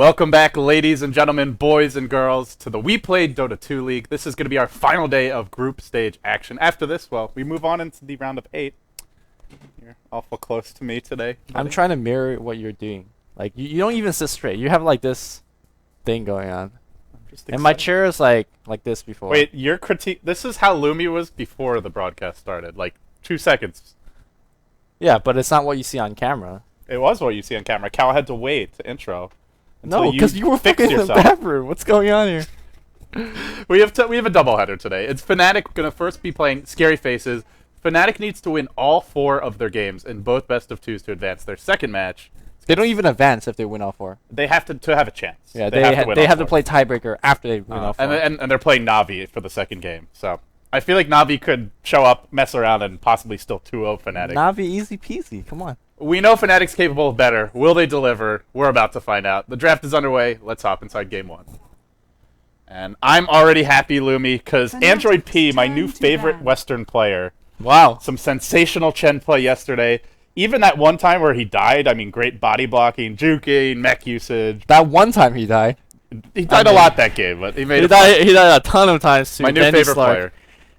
Welcome back, ladies and gentlemen, boys and girls, to the WePlay Dota 2 League. This is going to be our final day of group stage action. After this, well, we move on into the round of 8. You're awful close to me today, buddy. I'm trying to mirror what you're doing. Like, you don't even sit straight. You have, like, this thing going on. And my chair is, like this before. Wait, your critique... This is how Lumi was before the broadcast started. Like, 2 seconds. Yeah, but it's not what you see on camera. It was what you see on camera. Cal had to wait to intro. No, because you were fucking in the bathroom. What's going on here? we have a doubleheader today. It's Fnatic going to first be playing ScaryFacezzzz. Fnatic needs to win all 4 of their games in both best of 2s to advance their second match. They don't even advance if they win all 4. They have to have a chance. Yeah, they have to play tiebreaker after they win all 4. And they're playing Na'Vi for the second game. So I feel like Na'Vi could show up, mess around, and possibly still 2-0 Fnatic. Na'Vi easy peasy. Come on. We know Fnatic's capable of better. Will they deliver? We're about to find out. The draft is underway. Let's hop inside game 1. And I'm already happy, Lumi, because Android P, my new favorite Western player. Wow. Some sensational Chen play yesterday. Even that one time where he died, I mean, great body blocking, juking, mech usage. That one time he died. He died a lot that game, but he made it. He died a ton of times too. My new favorite player.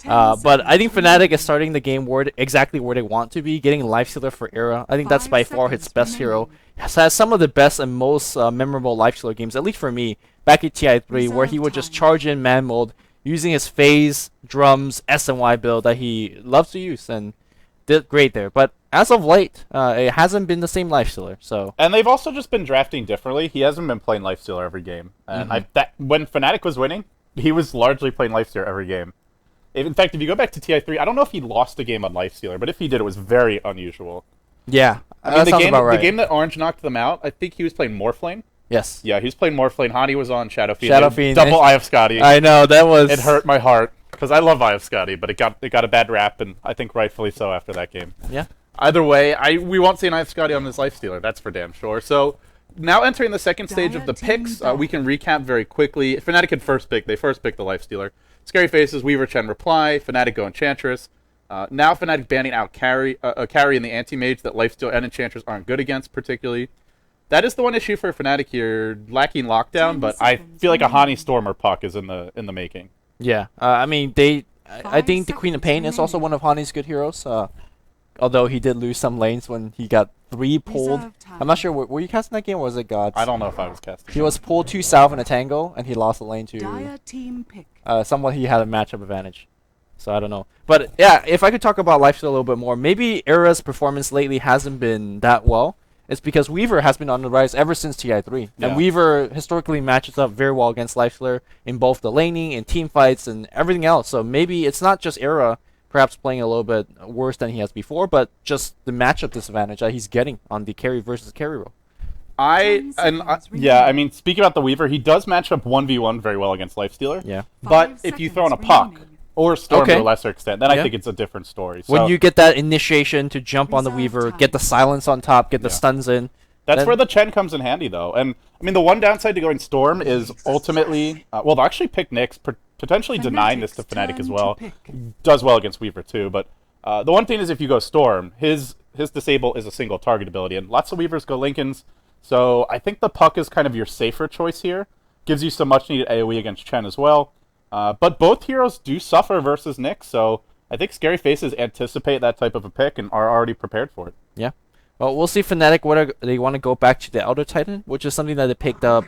But I think Fnatic is starting the game exactly where they want to be, getting Lifestealer for Era. I think that's by far its best hero. Has some of the best and most memorable Lifestealer games, at least for me, back at TI3, where he would just charge in man mode, using his phase, drums, SNY build that he loves to use, and did great there. But as of late, it hasn't been the same Lifestealer. So. And they've also just been drafting differently. He hasn't been playing Lifestealer every game. And when Fnatic was winning, he was largely playing Lifestealer every game. In fact, if you go back to TI3, I don't know if he lost a game on Lifestealer, but if he did, it was very unusual. Yeah, I mean, the game that Orange knocked them out, I think he was playing Morphlane. Yes. Yeah, he was playing Morphlane. Hani was on Shadow Fiend. Shadow Fiend. Double Eye of Scotty. I know, that was... It hurt my heart, because I love Eye of Scotty, but it got a bad rap, and I think rightfully so after that game. Yeah. Either way, we won't see an Eye of Scotty on this Lifestealer, that's for damn sure. So, now entering the second stage of the picks, we can recap very quickly. Fnatic had first pick. They first picked the Lifestealer. ScaryFacezzzz, Weaver, Chen reply. Fnatic go Enchantress. Now Fnatic banning out carry in the anti-mage that Lifestealer and Enchantress aren't good against particularly. That is the one issue for Fnatic here, lacking lockdown, but I feel like a Hani Storm or Puck is in the making. Yeah, I mean, I think the Queen of Pain is also one of Hani's good heroes. Although he did lose some lanes when he got 3 pulled. I'm not sure, were you casting that game or was it Gods? I don't know if I was casting. He was pulled 2 south in a tango, and he lost the lane to someone he had a matchup advantage. So I don't know. But yeah, if I could talk about Lifestealer a little bit more, maybe Era's performance lately hasn't been that well. It's because Weaver has been on the rise ever since TI3. Yeah. And Weaver historically matches up very well against Lifestealer in both the laning and team fights and everything else. So maybe it's not just Era perhaps playing a little bit worse than he has before, but just the matchup disadvantage that he's getting on the carry versus carry role. Yeah, I mean, speaking about the Weaver, he does match up 1v1 very well against Lifestealer. Yeah. But if you throw in a Puck, or Storm to a lesser extent, then I think it's a different story. So when you get that initiation to jump on the Weaver, get the silence on top, get the stuns in. That's where the Chen comes in handy, though. And, I mean, the one downside to going Storm is ultimately... well, they'll actually pick Nyx, potentially denying this to Fnatic as well. Does well against Weaver, too. But the one thing is if you go Storm, his disable is a single target ability. And lots of Weavers go Lincolns. So I think the Puck is kind of your safer choice here. Gives you some much-needed AoE against Chen as well. But both heroes do suffer versus Nyx, so I think ScaryFacezzzz anticipate that type of a pick and are already prepared for it. Yeah. Well, we'll see Fnatic whether they want to go back to the Elder Titan, which is something that they picked up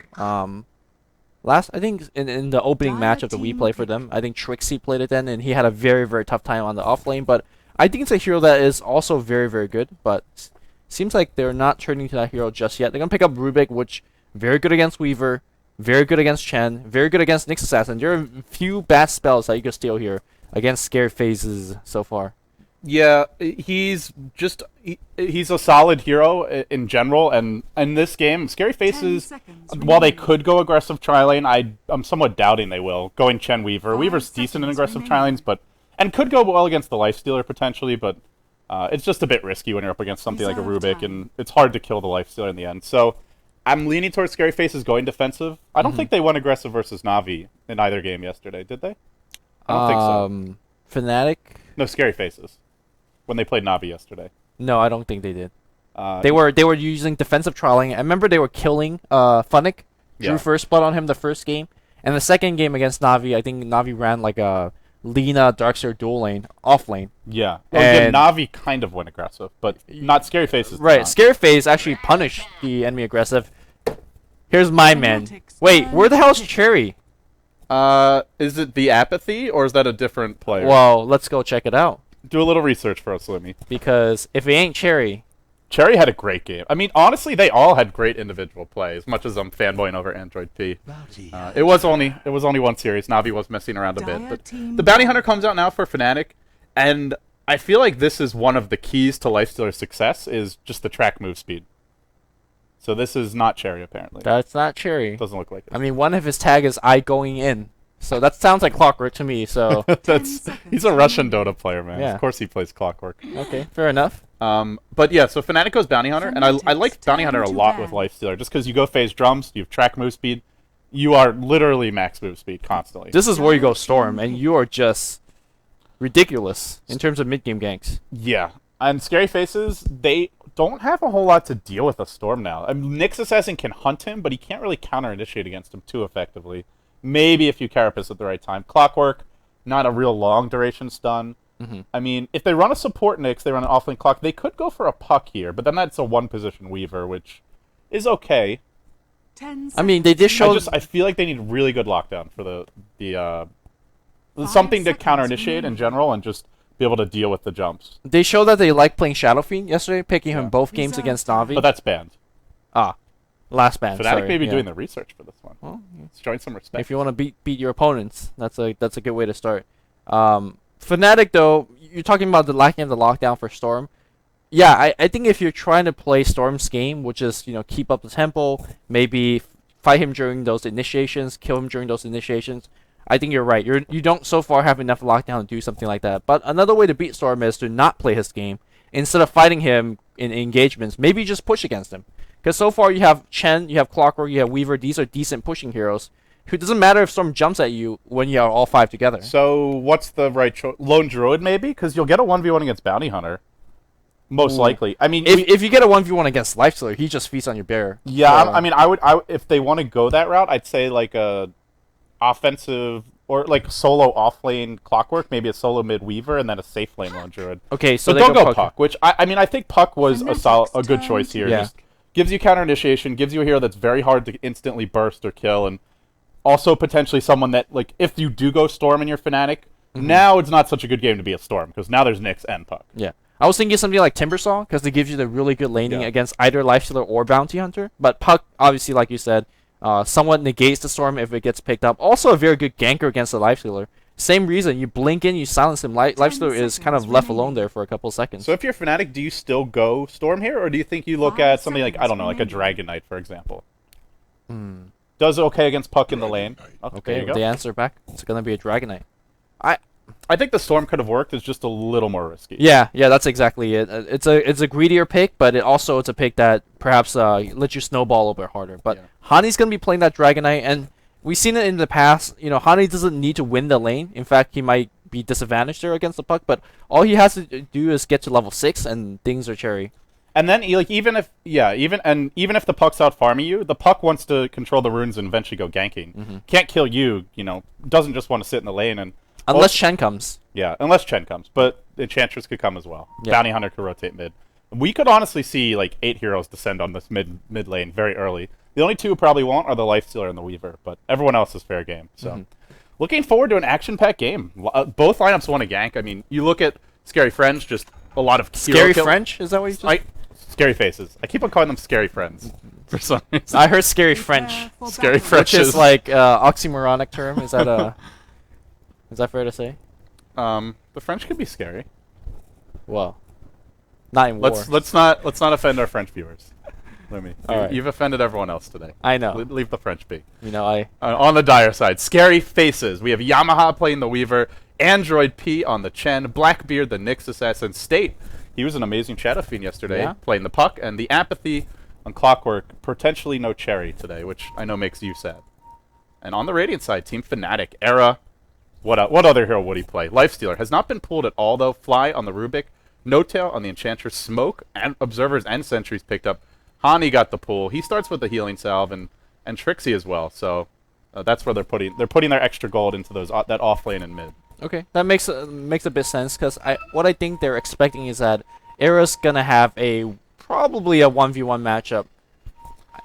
last, I think, in the opening match of the WePlay for them. I think Trixie played it then, and he had a very, very tough time on the off lane. But I think it's a hero that is also very, very good, but seems like they're not turning to that hero just yet. They're going to pick up Rubik, which very good against Weaver, very good against Chen, very good against Nyx Assassin. There are a few bad spells that you can steal here against ScaryFacezzzz so far. Yeah, he's a solid hero in general, and in this game, ScaryFacezzzz, while they could go aggressive tri-lane, I'm somewhat doubting they will. Going Chen Weaver. Weaver's decent in aggressive tri-lanes, and could go well against the Lifestealer potentially, but it's just a bit risky when you're up against something like a Rubik, and it's hard to kill the Lifestealer in the end. So I'm leaning towards ScaryFacezzzz going defensive. I don't think they went aggressive versus Na'Vi in either game yesterday, did they? I don't think so. Fnatic? No, ScaryFacezzzz. When they played Na'Vi yesterday. No, I don't think they did. They were using defensive trialing. I remember they were killing Funnick drew first blood on him the first game. And the second game against Na'Vi, I think Na'Vi ran like a Lina Darkseer dual lane, off lane. Yeah. Well, again, Na'Vi kind of went aggressive, but not ScaryFacezzzz. Right. ScaryFacezzzz actually punished the enemy aggressive. Here's my man. Wait, where the hell is Cherry? Is it the Apathy, or is that a different player? Well, let's go check it out. Do a little research for us, Limmy. Because if it ain't Cherry... Cherry had a great game. I mean, honestly, they all had great individual play, as much as I'm fanboying over Android P. It was only one series. Na'Vi was messing around a bit. But the Bounty Hunter comes out now for Fnatic, and I feel like this is one of the keys to Lifestealer's success, is just the track move speed. So this is not Cherry, apparently. That's not Cherry. Doesn't look like it. I mean, one of his tag is I going in. So that sounds like Clockwork to me, so... He's a Russian Dota player, man. Yeah. Of course he plays Clockwork. Okay, fair enough. But yeah, so Fnatic goes Bounty Hunter, and I like Bounty Hunter a lot with Lifestealer, just because you go phase drums, you have track move speed, you are literally max move speed constantly. This is where you go Storm, and you are just ridiculous in terms of mid-game ganks. Yeah, and ScaryFacezzzz, they don't have a whole lot to deal with a Storm now. I mean, Nyx Assassin can hunt him, but he can't really counter-initiate against him too effectively. Maybe if you Carapace at the right time. Clockwork, not a real long duration stun. I mean, if they run a support Nyx, they run an offlane Clock, they could go for a Puck here, but then that's a one-position Weaver, which is okay. I mean, they did show... I feel like they need really good lockdown for the something to counter-initiate in general and just be able to deal with the jumps. They showed that they like playing Shadow Fiend yesterday, picking him both games against Na'Vi. But that's banned. Ah. Last ban. Fnatic may be doing the research for this one. Well, it's showing some respect. If you want to beat your opponents, that's a good way to start. Fnatic, though, you're talking about the lacking of the lockdown for Storm. Yeah, I think if you're trying to play Storm's game, which is keep up the tempo, maybe fight him during those initiations, kill him during those initiations, I think you're right. You don't so far have enough lockdown to do something like that. But another way to beat Storm is to not play his game. Instead of fighting him in engagements, maybe just push against him. Because so far you have Chen, you have Clockwork, you have Weaver. These are decent pushing heroes. It doesn't matter if Storm jumps at you when you are all five together. So what's the right choice? Lone Druid maybe? Because you'll get a 1v1 against Bounty Hunter. Most likely. I mean, if you get a 1v1 against Lifestealer, he just feasts on your bear. Yeah, I mean, I would if they want to go that route, I'd say like a offensive or like solo offlane Clockwork, maybe a solo mid Weaver, and then a safe lane Lone Druid. Okay, so but don't go Puck, which I mean I think Puck was a good choice here. Yeah. Just gives you counter initiation, gives you a hero that's very hard to instantly burst or kill, and also potentially someone that, like, if you do go Storm in your Fnatic, now it's not such a good game to be a Storm, because now there's Nyx and Puck. Yeah. I was thinking something like Timbersaw, because they give you the really good laning against either Lifestealer or Bounty Hunter. But Puck, obviously, like you said, somewhat negates the Storm if it gets picked up. Also a very good ganker against the Lifestealer. Same reason, you blink in, you silence him. Lifestealer is kind of left alone there for a couple of seconds. So if you're Fnatic, do you still go Storm here, or do you think you look at something like, I don't know, like a Dragon Knight, for example? Does okay against Puck in the lane. Okay, the answer back. It's going to be a Dragon Knight. I think the Storm could have worked. It's just a little more risky. Yeah, that's exactly it. It's a greedier pick, but it's a pick that perhaps lets you snowball a little bit harder. But Hani's going to be playing that Dragon Knight, and we've seen it in the past. Hani doesn't need to win the lane. In fact, he might be disadvantaged there against the Puck, but all he has to do is get to level 6, and things are cherry. And then, like, even if the Puck's out farming you, the Puck wants to control the runes and eventually go ganking. Can't kill you. Doesn't just want to sit in the lane and. Unless Chen comes. Yeah, unless Chen comes, but Enchantress could come as well. Yeah. Bounty Hunter could rotate mid. We could honestly see like 8 heroes descend on this mid lane very early. The only two who probably won't are the Lifestealer and the Weaver, but everyone else is fair game. So, looking forward to an action-packed game. Both lineups want to gank. I mean, you look at Scary Friends, just a lot of Scary French. Is that what you just? ScaryFacezzzz. I keep on calling them Scary Friends for some reason. I heard Scary French. Scary French is like oxymoronic term. Is that is that fair to say? The French could be scary. Well, not in war. Let's not offend our French viewers. Right. You've offended everyone else today. I know. Leave the French be. On the dire side, ScaryFacezzzz. We have Yamaha playing the Weaver, Android P on the Chen, Blackbeard the Nyx Assassin, State. He was an amazing Shadow Fiend yesterday, playing the Puck, and the Apathy on Clockwork. Potentially no Cherry today, which I know makes you sad. And on the Radiant side, Team Fnatic, Era. What other hero would he play? Lifestealer has not been pulled at all, though. Fly on the Rubik, No-Tail on the Enchantress, Smoke, and Observers and Sentries picked up. Hani got the pull. He starts with the Healing Salve, and and Trixie as well. So that's where they're putting their extra gold into those that off lane and mid. Okay, that makes a bit sense because what I think they're expecting is that Era's gonna have probably a 1v1 matchup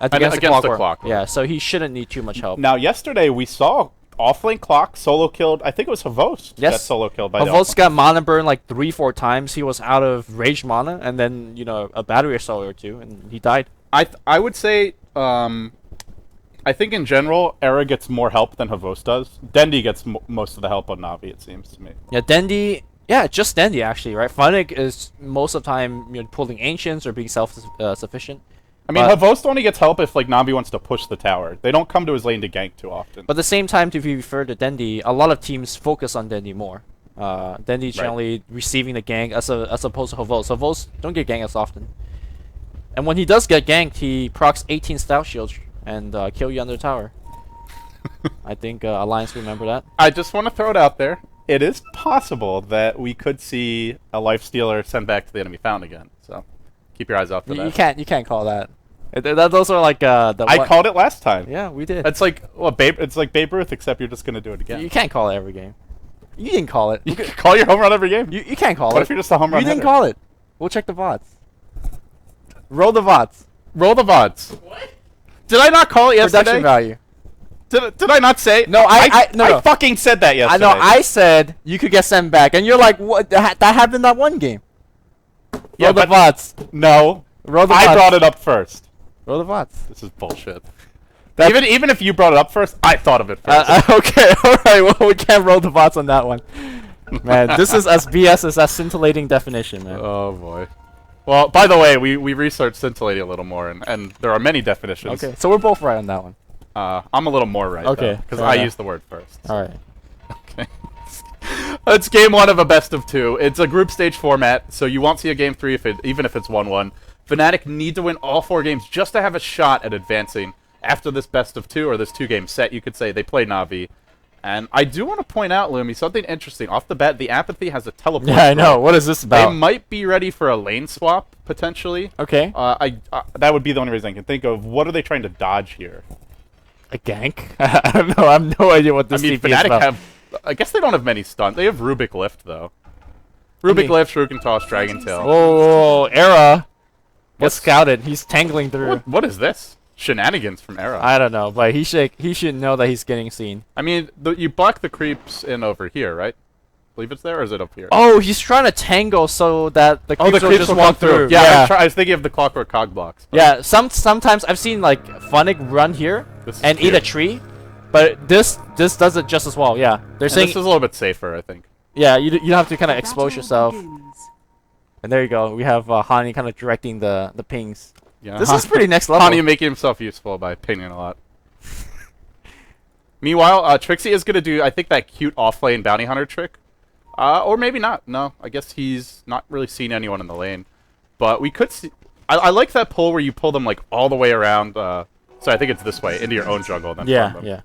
against the Clockwork. Yeah, so he shouldn't need too much help. Now, yesterday we saw offlane Clock solo killed. I think it was Havost that solo killed by Havost got mana burn like 3-4 times. He was out of rage mana, and then a battery solo or two, and he died. I would say I think in general Era gets more help than Havost does. Dendi gets most of the help on Navi, it seems to me. Yeah, Dendi. Yeah, just Dendi actually, right? Fnatic is most of the time pulling ancients or being self-sufficient. I mean, Havost only gets help if like Navi wants to push the tower. They don't come to his lane to gank too often. But at the same time, if you refer to Dendi, a lot of teams focus on Dendi more. Dendi's generally receiving the gank as opposed to Havost. Havost don't get ganked as often. And when he does get ganked, he procs 18 stout shields and kill you under the tower. I think Alliance remember that. I just want to throw it out there. It is possible that we could see a lifestealer sent back to the enemy found again. So keep your eyes out for that. You can't call that. Those are like I called it last time. Yeah, we did. It's like it's like Babe Ruth, except you're just gonna do it again. You can't call it every game. You didn't call it. You can call your home run every game. You can't call it. What if you're just a home run? You didn't call it. We'll check the VODs. Roll the VODs. Roll the VODs. What? Did I not call it yesterday? Production value. Did I not say? No, I fucking said that yesterday. I know. I said you could get sent back, and you're like, "What? That happened that one game." Roll the VODs. No. Roll the VODs. I brought it up first. Roll the VODs. This is bullshit. Even if you brought it up first, I thought of it first. Okay, alright, well, we can't roll the VODs on that one. Man, this is as BS as that scintillating definition, man. Oh, boy. Well, by the way, we researched scintillating a little more, and there are many definitions. Okay, so we're both right on that one. I'm a little more right, okay, because I used the word first. So. Alright. Okay. It's game 1 of a best of 2. It's a group stage format, so you won't see a game 3 even if it's 1-1. Fnatic need to win all 4 games just to have a shot at advancing after this best of 2, or this 2-game set, you could say. They play Navi. And I do want to point out, Lumi, something interesting. Off the bat, the Apathy has a teleport. Yeah, I know. What is this about? They might be ready for a lane swap, potentially. Okay. That would be the only reason I can think of. What are they trying to dodge here? A gank? I don't know. I have no idea what this TP Fnatic is about. I guess they don't have many stuns. They have Rubik Lift, though. Rubik Lift, Shuriken Toss, Dragon Tail. Whoa, Era. Get scouted. He's tangling through. What is this? Shenanigans from Era. I don't know, but he should know that he's getting seen. I mean, you block the creeps in over here, right? I believe it's there, or is it up here? Oh, he's trying to tangle so that the creeps, will just walk through. Yeah, I was thinking of the Clockwork Cog blocks. Yeah, sometimes I've seen like Fnatic run here and eat a tree, but this does it just as well. Yeah, they're saying this is a little bit safer, I think. Yeah, you don't have to kind of expose yourself. And there you go. We have Hani kind of directing the pings. Yeah, this is pretty next level. Hani making himself useful by pinging a lot. Meanwhile, Trixie is going to do, I think, that cute off-lane bounty hunter trick. Or maybe not. No, I guess he's not really seen anyone in the lane. But we could see... I like that pull where you pull them, like, all the way around. So I think it's this way, into your own jungle. And then farm them. Yeah.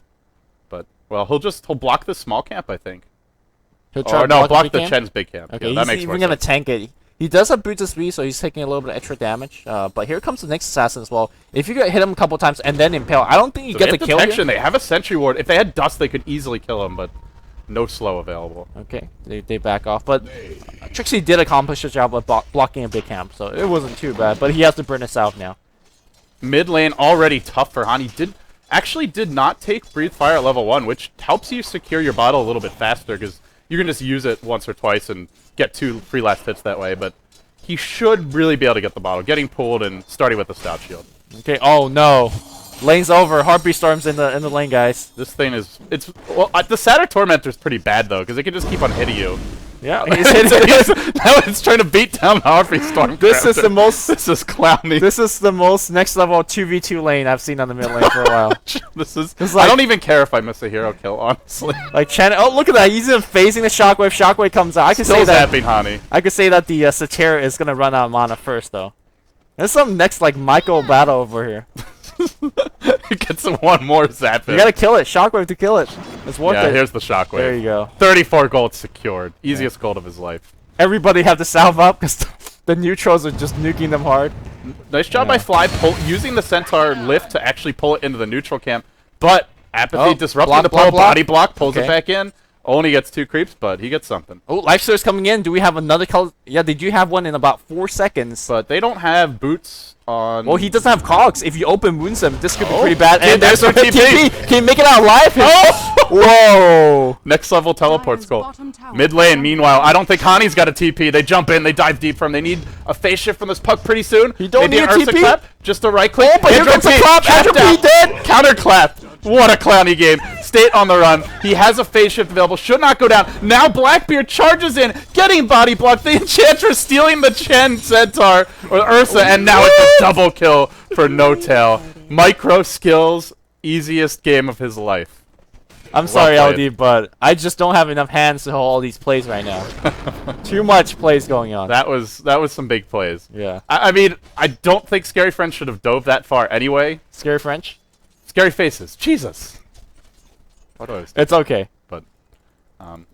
But, well, he'll block the small camp, I think. He'll try to block the Chen's big camp. Okay, yeah, that makes he's more even going sense. to tank it. He does have boots of speed, so he's taking a little bit of extra damage. But here comes the next assassin as well. If you could hit him a couple times and then impale, I don't think you get the kill here. They have a sentry ward. If they had dust, they could easily kill him, but no slow available. Okay, they back off. But Trixie did accomplish the job of blocking a big camp, so it wasn't too bad. But he has to burn us out now. Mid lane already tough for Hani. Did not take Breathe Fire at level 1, which helps you secure your bottle a little bit faster, because you can just use it once or twice and get 2 free last hits that way, but he should really be able to get the bottle, getting pulled and starting with the stout shield. Okay, oh no. Lane's over. Heartbeat Storm's in the lane, guys. This thing is... the Satyr Tormentor's pretty bad, though, because it can just keep on hitting you. Yeah, now it's trying to beat down the Heartbeat Storm. This is the most... This is clowny. This is the most next level 2v2 lane I've seen on the mid lane for a while. I don't even care if I miss a hero kill, honestly. Like oh, look at that. He's even phasing the Shockwave. Shockwave comes out. I could say that Hani. I could say that the Satyr is gonna run out of mana first, though. There's some next like Michael battle over here. It gets one more zap. You gotta kill it. Shockwave to kill it. It's worth it. Yeah, here's the Shockwave. There you go. 34 gold secured. Easiest gold of his life. Everybody have to salve up because the neutrals are just nuking them hard. Nice job by Fly using the Centaur lift to actually pull it into the neutral camp. But Apathy disrupting the pull, body block, pulls it back in. Only gets 2 creeps, but he gets something. Oh, Lifesteal's coming in. Do we have another color? Yeah, they do have one in about 4 seconds. But they don't have boots on... Well, he doesn't have cogs. If you open Moonsem, this could be pretty bad. And there's our TP! Can you make it out alive? Oh! Whoa! Next level teleport's goal. Mid lane, meanwhile, I don't think Hani's got a TP. They jump in, they dive deep from. They need a phase shift from this puck pretty soon. He don't need a Ursa TP. Clap, just a right click. Oh, but here comes a clap. Andrew P dead. Counter clap. What a clowny game. State on the run. He has a phase shift available. Should not go down. Now Blackbeard charges in, getting body blocked. The Enchantress stealing the Chen Centaur or Ursa, and now it's a double kill for No Tail. Micro skills, easiest game of his life. I'm sorry, LD, but I just don't have enough hands to hold all these plays right now. Too much plays going on. That was some big plays. Yeah. I mean, I don't think Scary French should have dove that far anyway. Scary French? Scary Faces. Jesus. What do I say? It's okay. But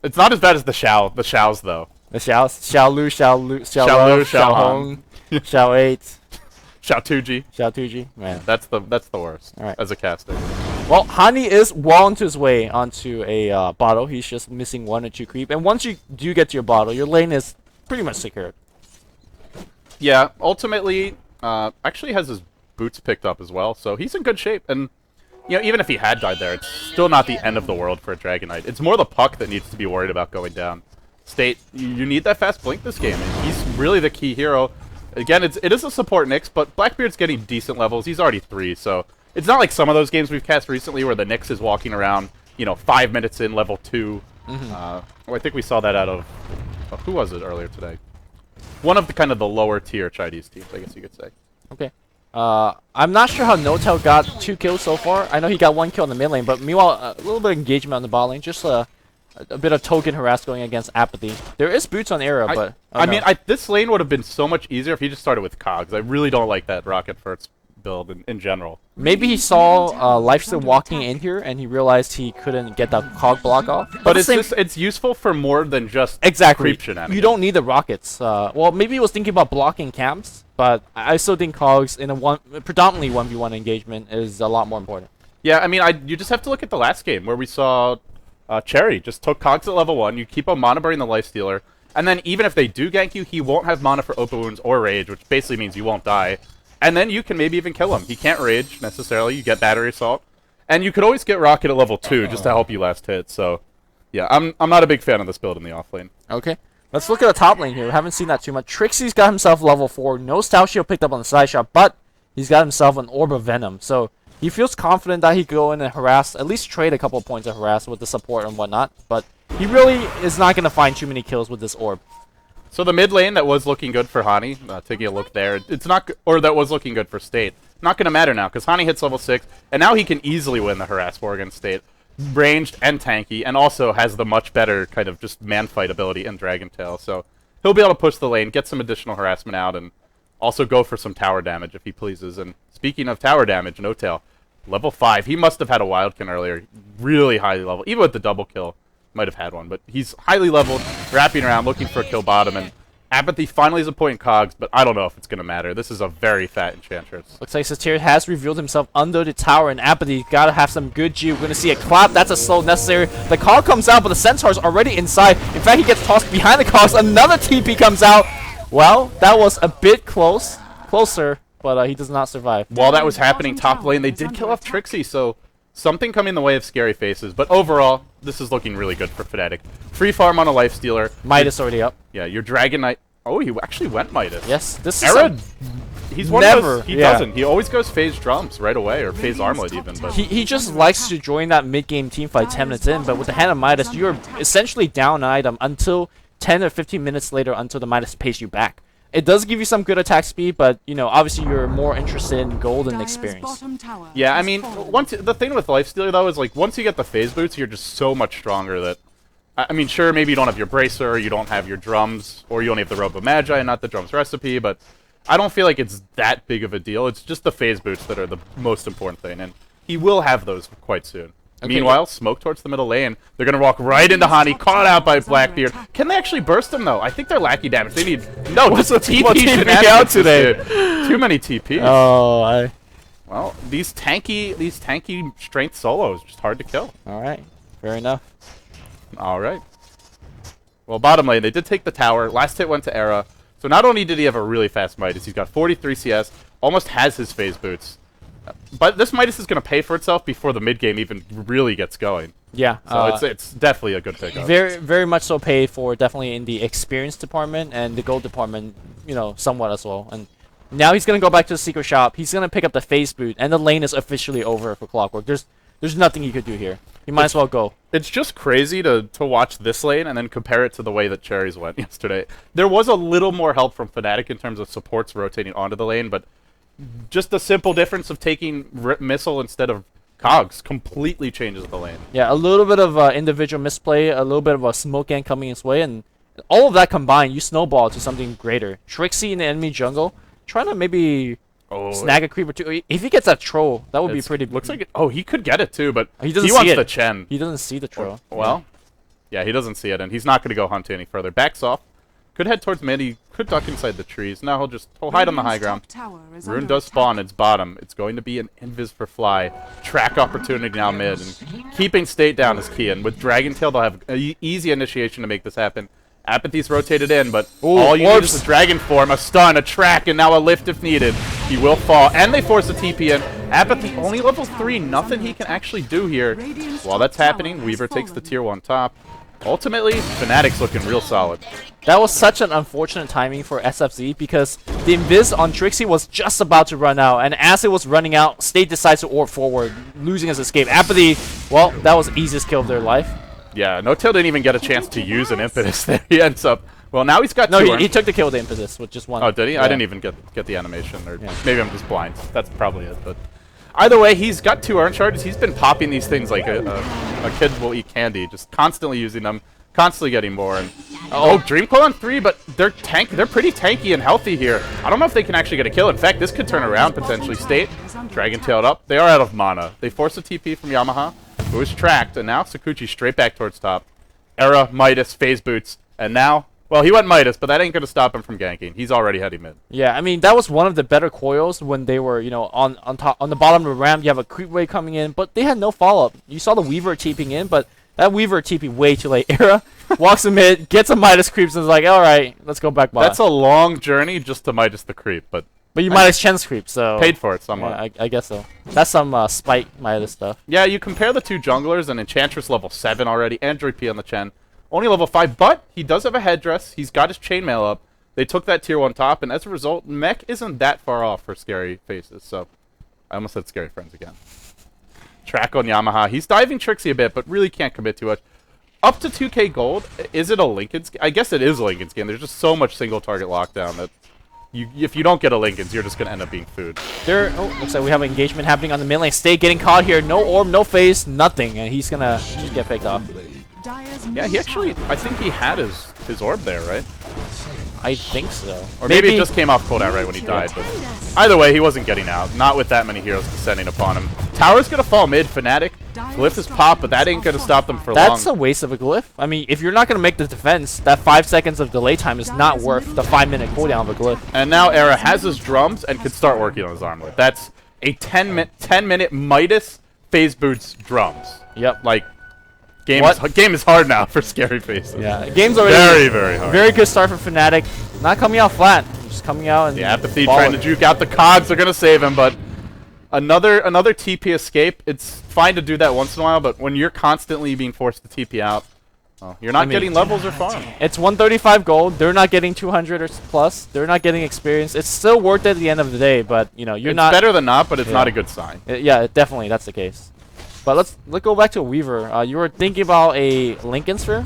it's not as bad as the Xiaos though. The Xiaos, Xiaolu, Xiaohong, Xiao8, Xiao2G. Xiao2G. Man, that's the worst. All right. As a caster. Well, Hani is well on his way onto a bottle. He's just missing 1 or 2 creep, and once you do get to your bottle, your lane is pretty much secured. Yeah, ultimately, actually has his boots picked up as well, so he's in good shape. And you know, even if he had died there, it's still not the end of the world for a Dragon Knight. It's more the puck that needs to be worried about going down. State, you need that fast blink this game. And he's really the key hero. Again, it is a support Nyx, but Blackbeard's getting decent levels. He's already 3, so it's not like some of those games we've cast recently where the Nyx is walking around, you know, 5 minutes in, level 2. I think we saw that out of who was it earlier today? One of the kind of the lower tier Chinese teams, I guess you could say. Okay. I'm not sure how NoTel got 2 kills so far. I know he got 1 kill in the mid lane, but meanwhile, a little bit of engagement on the bot lane. Just a bit of token harass going against Apathy. There is boots on Era, but... I mean, this lane would have been so much easier if he just started with cogs. I really don't like that Rocket First build in general. Maybe he saw Lifesteal walking in here, and he realized he couldn't get that cog block off. But it's useful for more than just creep shenanigans. You don't need the rockets. Well, maybe he was thinking about blocking camps, but I still think cogs in a predominantly 1v1 engagement is a lot more important. Yeah, I mean, you just have to look at the last game where we saw Cherry just took cogs at level 1. You keep on mana burning the Lifestealer, and then even if they do gank you, he won't have mana for open wounds or rage, which basically means you won't die. And then you can maybe even kill him. He can't rage, necessarily. You get battery assault. And you could always get Rocket at level 2 just to help you last hit. So, yeah, I'm not a big fan of this build in the offlane. Okay. Let's look at the top lane here. We haven't seen that too much. Trixie's got himself level 4. No Stout Shield picked up on the side shot, but he's got himself an Orb of Venom. So, he feels confident that he could go in and harass, at least trade a couple of points of harass with the support and whatnot. But he really is not going to find too many kills with this Orb. So the mid lane that was looking good for Hani, taking a look there, it's not, or that was looking good for State. Not going to matter now because Hani hits level 6, and now he can easily win the harass war against State, ranged and tanky, and also has the much better kind of just man fight ability in Dragon Tail. So he'll be able to push the lane, get some additional harassment out, and also go for some tower damage if he pleases. And speaking of tower damage, No Tail, level 5. He must have had a Wildkin earlier, really highly level, even with the double kill. Might have had one, but he's highly leveled, wrapping around, looking for a kill bottom, and Apathy finally is a point in cogs, but I don't know if it's going to matter. This is a very fat Enchantress. Looks like Satyr has revealed himself under the tower, and Apathy got to have some good G. We're going to see a clap. That's a slow necessary. The cog comes out, but the Centaur's already inside. In fact, he gets tossed behind the cogs. Another TP comes out. Well, that was a bit closer, but he does not survive. While that was happening top lane, they did kill off Trixie, so something coming in the way of Scary Faces, but overall, this is looking really good for Fnatic. Free farm on a Lifestealer. Midas already up. Yeah, your Dragon Knight. Oh, he actually went Midas. Yes, this Era, is he's one of those, he doesn't. He always goes phase drums right away, or phase armlet even. But he just likes to join that mid-game team fight 10 minutes in, but with the Hand of Midas, you're essentially down item until 10 or 15 minutes later until the Midas pays you back. It does give you some good attack speed, but, you know, obviously you're more interested in golden experience. Yeah, I mean, the thing with Lifestealer, though, is, like, once you get the phase boots, you're just so much stronger that, I mean, sure, maybe you don't have your Bracer, you don't have your drums, or you only have the Robe of Magi and not the drums recipe, but I don't feel like it's that big of a deal. It's just the phase boots that are the most important thing, and he will have those quite soon. Okay, meanwhile, smoke towards the middle lane. They're going to walk right into Hani, caught out by Blackbeard. Can they actually burst him, though? I think they're lackey damage. They need... No, what's the TP out today? Too many TPs. Oh, Well, these tanky strength solos just hard to kill. All right, fair enough. All right. Well, bottom lane, they did take the tower. Last hit went to Era. So not only did he have a really fast Midas, he's got 43 CS, almost has his phase boots. But this Midas is going to pay for itself before the mid game even really gets going. Yeah. So it's definitely a good pickup. Very much so paid for, definitely in the experience department and the gold department, you know, somewhat as well. And now he's going to go back to the secret shop. He's going to pick up the phase boot, and the lane is officially over for Clockwork. There's nothing he could do here. He might as well go. It's just crazy to watch this lane and then compare it to the way that Cherries went yesterday. There was a little more help from Fnatic in terms of supports rotating onto the lane, but just the simple difference of taking Missile instead of Cogs completely changes the lane. Yeah, a little bit of individual misplay, a little bit of a smoke gang coming his way, and all of that combined, you snowball to something greater. Trixie in the enemy jungle, trying to maybe snag a creep or two. If he gets that troll, that would be pretty... Looks like it, he could get it too, but he doesn't wants see the Chen. He doesn't see the troll. Well, yeah, he doesn't see it, and he's not going to go hunt any further. Backs off. Could head towards mid. He could duck inside the trees. Now he'll hide on the high ground. Rune does spawn. It's bottom. It's going to be an invis for Fly. Track opportunity now mid. And keeping state down is key. And with Dragon Tail, they'll have an easy initiation to make this happen. Apathy's rotated in, but all you need is a Dragon Form, a stun, a track, and now a lift if needed. He will fall, and they force a TP in. Apathy only level 3. Nothing he can actually do here. While that's happening, Weaver takes the tier 1 top. Ultimately, Fnatic's looking real solid. That was such an unfortunate timing for SFZ because the invis on Trixie was just about to run out, and as it was running out, State decides to orb forward, losing his escape. Apathy, well, that was the easiest kill of their life. Yeah, No-Tail didn't even get a chance to use an impetus there. He ends up... Well, now he's got two. No, he took the kill with the impetus with just one. Oh, did he? Yeah. I didn't even get the animation. Or maybe I'm just blind. That's probably it, but... Either way, he's got 2 Iron Charges. He's been popping these things like a kid will eat candy, just constantly using them, constantly getting more. And Dream Coil on 3, but they're pretty tanky and healthy here. I don't know if they can actually get a kill. In fact, this could turn around potentially. State, Dragon Tailed up. They are out of mana. They force a TP from Yamaha, who is tracked, and now Sakuchi straight back towards top. Era, Midas, phase boots, and now... Well, he went Midas, but that ain't going to stop him from ganking. He's already heading mid. Yeah, I mean, that was one of the better coils when they were, you know, on the bottom of the ramp. You have a creep wave coming in, but they had no follow-up. You saw the Weaver TPing in, but that Weaver TP way too late. Era walks in mid, gets a Midas creeps, and is like, all right, let's go back bot. That's a long journey just to Midas the creep, but you Midas Chen's creep, so... Paid for it somewhat. Yeah, I guess so. That's some spite Midas stuff. Yeah, you compare the 2 junglers, and Enchantress level 7 already, Android P on the Chen. Only level 5, but he does have a headdress. He's got his chainmail up. They took that tier 1 top, and as a result, mech isn't that far off for ScaryFacezzzz. So, I almost said Scary Friends again. Track on Yamaha. He's diving Trixie a bit, but really can't commit too much. Up to 2k gold. Is it a Lincoln skin? I guess it is a Lincoln skin. There's just so much single target lockdown that if you don't get a Lincoln's, you're just going to end up being food. Looks like we have an engagement happening on the mid lane. State getting caught here. No orb, no phase, nothing, and he's going to just get picked off. Yeah, he actually, I think he had his orb there, right? I think so. Or maybe it just came off cooldown right when he died, but either way, he wasn't getting out. Not with that many heroes descending upon him. Tower's gonna fall mid, Fnatic. Glyph is popped, but that ain't gonna stop them for long. That's a waste of a glyph. I mean, if you're not gonna make the defense, that 5 seconds of delay time is not worth the 5-minute cooldown of a glyph. And now Era has his drums and can start working on his armlet. That's a 10-minute Midas phase boots drums. Yep. Like, game is hard now for ScaryFacezzzz. Yeah, game's already very hard. Very good start for Fnatic. Not coming out flat, just coming out and Apathy trying to juke out the cogs. They're gonna save him, but another TP escape. It's fine to do that once in a while, but when you're constantly being forced to TP out, well, you're not getting levels or farm. It's 135 gold. They're not getting 200 or plus. They're not getting experience. It's still worth it at the end of the day, but you know it's better than not, but it's not a good sign. Yeah, definitely that's the case. But let's go back to Weaver. You were thinking about a Lincoln Sphere,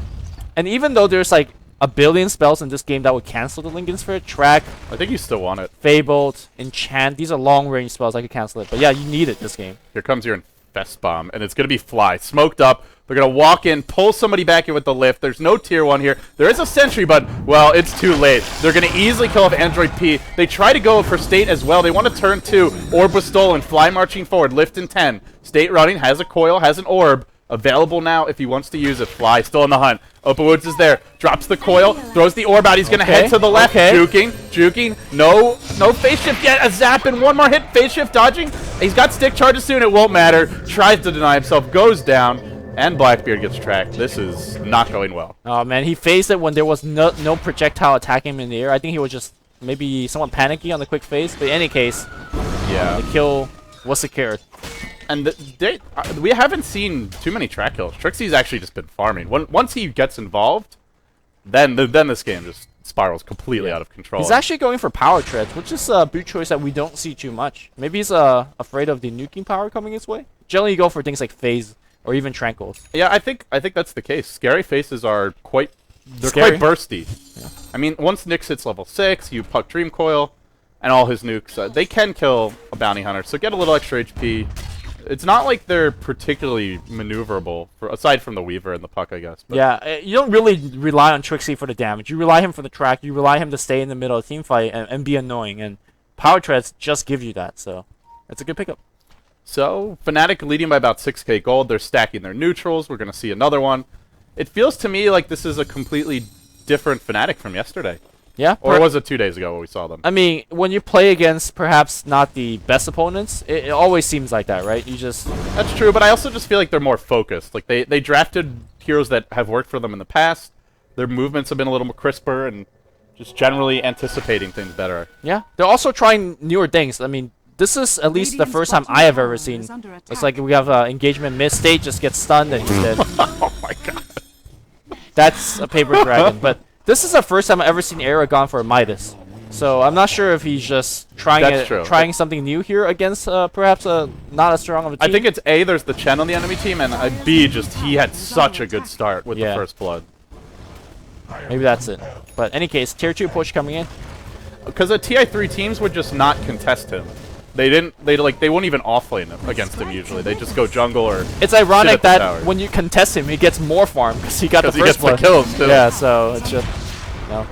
and even though there's like a billion spells in this game that would cancel the Lincoln Sphere, Track, I think you still want it. Fabled, Enchant, these are long range spells. I could cancel it, but yeah, you need it this game. Here comes your Infest Bomb, and it's gonna be Fly smoked up. They're gonna walk in, pull somebody back in with the lift. There's no tier 1 here. There is a sentry, but well, it's too late. They're gonna easily kill off Android P. They try to go for State as well. They want to turn 2. Orb was stolen. Fly marching forward. Lift in 10. State running, has a coil, has an orb. available now if he wants to use it. Fly still in the hunt. Open Woods is there. Drops the coil. Throws the orb out. He's going to head to the left. Juking. No phase shift yet. A zap and one more hit. Phase shift dodging. He's got stick charges soon. It won't matter. Tries to deny himself. Goes down. And Blackbeard gets tracked. This is not going well. Oh, man. He phased it when there was no projectile attacking him in the air. I think he was just maybe somewhat panicky on the quick phase. But in any case, yeah, the kill was secured. And we haven't seen too many track kills. Trixie's actually just been farming. Once he gets involved, then this game just spirals completely out of control. He's actually going for power treads, which is a boot choice that we don't see too much. Maybe he's afraid of the nuking power coming his way. Generally, you go for things like phase or even tranquils. Yeah, I think that's the case. Scary faces are quite Scary. quite bursty. Yeah. I mean, once Nyx hits level 6, you puck Dream Coil and all his nukes. They can kill a bounty hunter, so get a little extra HP. It's not like they're particularly maneuverable, aside from the Weaver and the Puck, I guess. But yeah, you don't really rely on Trixie for the damage. You rely him for the track. You rely him to stay in the middle of the team fight and be annoying. And Power Treads just give you that, so it's a good pickup. So, Fnatic leading by about 6k gold. They're stacking their neutrals. We're going to see another one. It feels to me like this is a completely different Fnatic from yesterday. Yeah. Or was it 2 days ago when we saw them? I mean, when you play against perhaps not the best opponents, it always seems like that, right? You just... That's true, but I also just feel like they're more focused. Like, they drafted heroes that have worked for them in the past. Their movements have been a little more crisper and just generally anticipating things better. Yeah. They're also trying newer things. I mean, this is at least the first time I have ever seen. It's like we have engagement mid-stage, just gets stunned and he's dead. Oh my god. That's a paper dragon, but... This is the first time I've ever seen Era gone for a Midas. So I'm not sure if he's just trying something new here against perhaps not as strong of a team. I think it's A, there's the Chen on the enemy team, and B, just he had such a good start with the first blood. Maybe that's it. But in any case, tier 2 push coming in. Because the TI3 teams would just not contest him. They won't even offlane him against him usually. They just go jungle or... It's ironic that when you contest him, he gets more farm because he got the first blood. The kills too. Yeah, so it's just... No.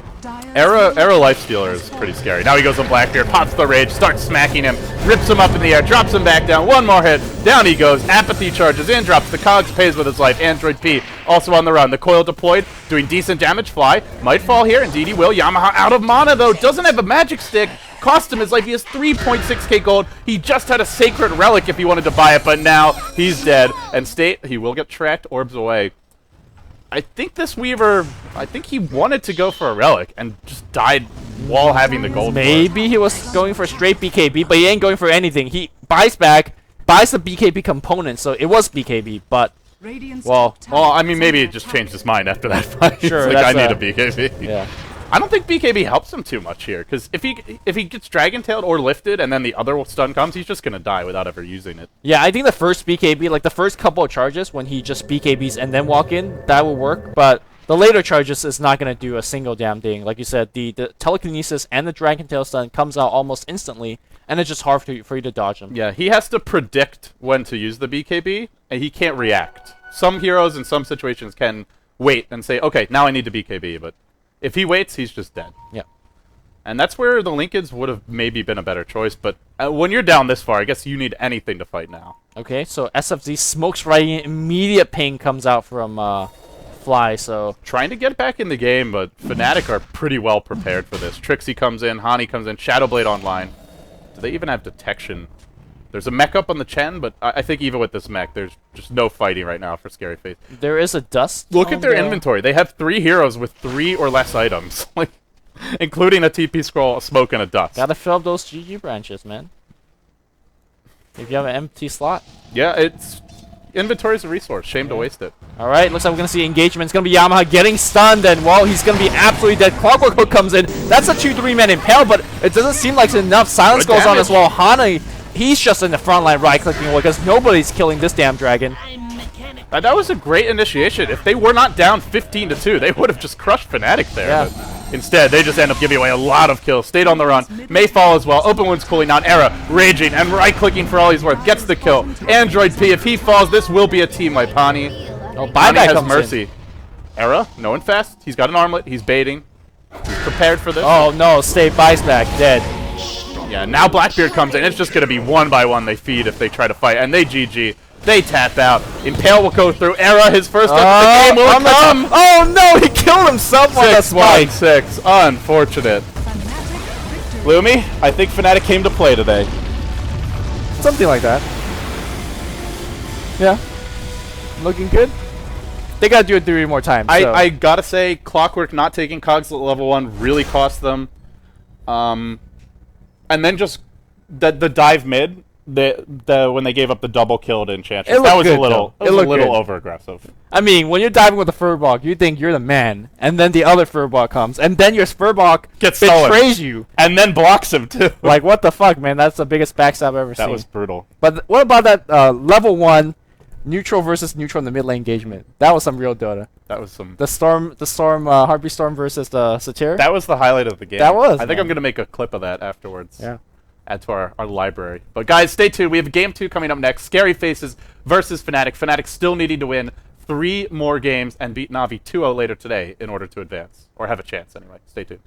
Era Lifestealer is pretty scary. Now he goes on Blackbeard, pops the rage, starts smacking him, rips him up in the air, drops him back down, one more hit, down he goes, Apathy charges in, drops the cogs, pays with his life. Android P also on the run. The coil deployed, doing decent damage. Fly might fall here, indeed he will. Yamaha out of mana though, doesn't have a magic stick, cost him his life. He has 3.6k gold. He just had a sacred relic if he wanted to buy it, but now he's dead. And he will get tracked, orbs away. I think this Weaver, he wanted to go for a relic and just died while having the gold. Maybe he was going for straight BKB, but he ain't going for anything. He buys the BKB component, so it was BKB, but well, I mean, maybe it just changed his mind after that fight. Sure, like, I need a BKB. Yeah. I don't think BKB helps him too much here, because if he gets Dragon-tailed or lifted and then the other stun comes, he's just going to die without ever using it. Yeah, I think the first BKB, like the first couple of charges when he just BKBs and then walk in, that will work, but the later charges is not going to do a single damn thing. Like you said, the telekinesis and the Dragon Tail stun comes out almost instantly, and it's just hard for you to dodge them. Yeah, he has to predict when to use the BKB, and he can't react. Some heroes in some situations can wait and say, okay, now I need to BKB, but if he waits, he's just dead. Yeah. And that's where the Lincolns would have maybe been a better choice, but when you're down this far, I guess you need anything to fight now. Okay, so SFZ smokes right in, immediate ping comes out from Fly, so... Trying to get back in the game, but Fnatic are pretty well prepared for this. Trixie comes in, Hani comes in, Shadowblade online. Do they even have detection? There's a mech up on the Chen, but I think even with this mech, there's just no fighting right now for ScaryFace. There is a dust. Look at their inventory. They have 3 heroes with 3 or less items, like, including a TP scroll, a smoke, and a dust. Gotta fill up those GG branches, man. If you have an empty slot. Yeah, inventory is a resource. Shame to waste it. All right, looks like we're gonna see engagement. It's gonna be Yamaha getting stunned, and well, he's gonna be absolutely dead. Clockwork Hook comes in. That's a 2-3-man impale, but it doesn't seem like it's enough. Silence goes on as well. Hani. He's just in the front line right-clicking away because nobody's killing this damn dragon. That was a great initiation. If they were not down 15-2, they would have just crushed Fnatic there. Yeah. But instead, they just end up giving away a lot of kills. Stayed on the run. May fall as well. Open Wound's cooling down. Era raging and right-clicking for all he's worth. Gets the kill. Android P, if he falls, this will be a team like Pani. Oh, Pani buyback has mercy. In. Era, no one fast. He's got an armlet. He's baiting. He's prepared for this. Oh, no. Stay buys back. Dead. Yeah, now Blackbeard comes in. It's just going to be one by one they feed if they try to fight. And they GG. They tap out. Impale will go through. Era, his first death of the game will come. Oh no, he killed himself on the spike. 6. Unfortunate. Lumi, I think Fnatic came to play today. Something like that. Yeah. Looking good. They gotta do it 3 more times. I gotta say, Clockwork not taking Cogs at level 1 really cost them. And then just the dive mid, when they gave up the double kill to Enchantress, that was a little over aggressive. I mean, when you're diving with a Furbok, you think you're the man, and then the other Furbok comes, and then your Furbok betrays you, and then blocks him too. Like, what the fuck, man? That's the biggest backstab I've ever seen. That was brutal. But what about that level 1 neutral versus neutral in the mid lane engagement? That was some real Dota. That was some. The Heartbeat Storm versus the Satyr. That was the highlight of the game. That was. I think I'm gonna make a clip of that afterwards. Yeah. Add to our library. But guys, stay tuned. We have game 2 coming up next. Scary Faces versus Fnatic. Fnatic still needing to win 3 more games and beat Na'Vi 2-0 later today in order to advance, or have a chance anyway. Stay tuned.